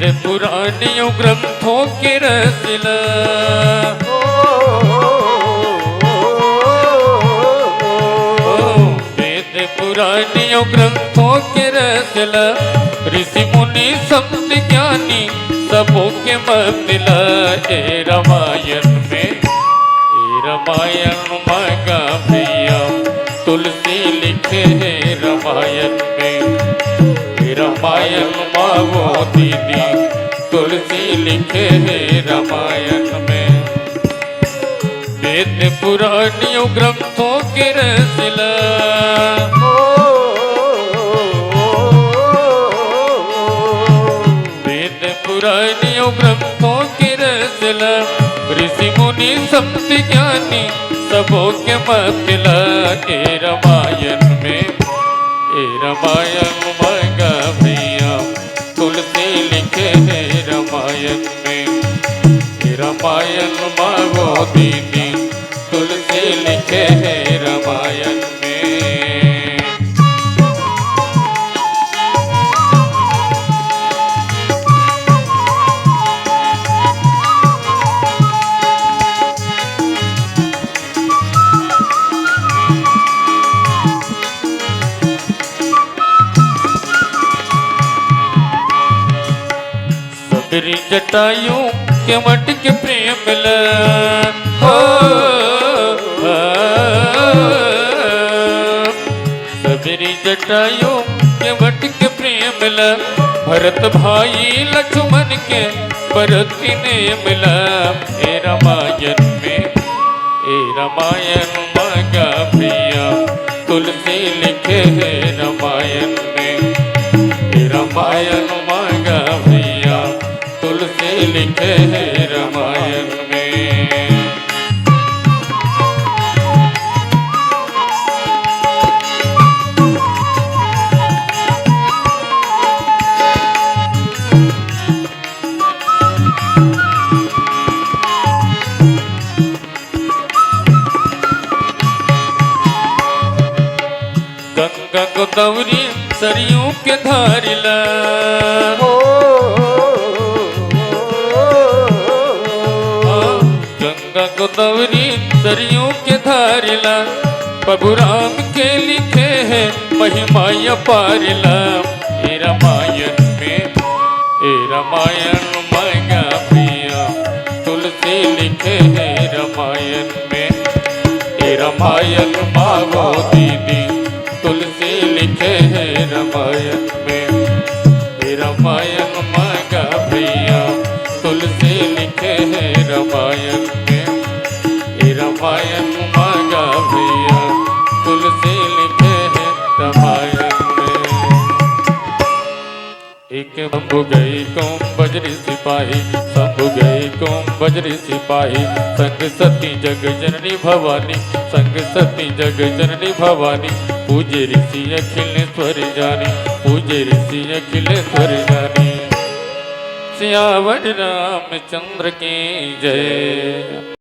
वेद पुराणियों ग्रंथों के रसिला, वेद पुराणियों ग्रंथों के रसिला, ऋषि मुनि संत ज्ञानी सबों के मंदिला। ए रामायण में, ए रामायण मांगा भैया तुलसी लिखे है रामायण में। ए रामायण मांगो दीदी तुलसी लिखे है रामायण में। वेद पुराणियों ग्रंथों के रसिला, पुराणियों ग्रंथों के रसिला, ऋषि मुनि संत ज्ञानी सबों के मंदिला। ए रामायण में, ए रामायण मांगा भैया तुलसी लिखे है रामायण में। ए रामायण मांगो दीदी तुलसी लिखे है रामायण में। सबरी जटायु के मट के प्रेम ला, हो सबरी जटायु के मट के प्रेम ला, भरत भाई लक्ष्मण के भरती ने मिला। ए रामायण में, ए रामायण मांगा भैया तुलसी लिखे है रामायण में। ए रामायण मांगा भैया तुलसी लिखे है रामायण में। गंगा गोदावरी सरयू के धारिला, गंगा गोदावरी सरयू के धारिला, प्रभु राम के लिखे हैं महिमा अपारिला। ए रामायण में, ए रामायण मांगा भैया तुलसी लिखे है रामायण में। ए रामायण मांगो दीदी तुलसी लिखे है रामायण में। ए रामायण मांगा भैया तुलसी लिखे है रामायण में। ए रामायण मांगा भैया तुलसी लिखे है रामायण में। एक शंभु गई कौम बजरी सिपाही, शंभु गई कौम बजरी सिपाही, संग सती जग जननी भवानी, संग सती जग जननी भवानी, पूजे ऋषि अखिलेश्वर जानी, पूजे ऋषि अखिलेश्वर जानी। सियावर रामचंद्र की जय।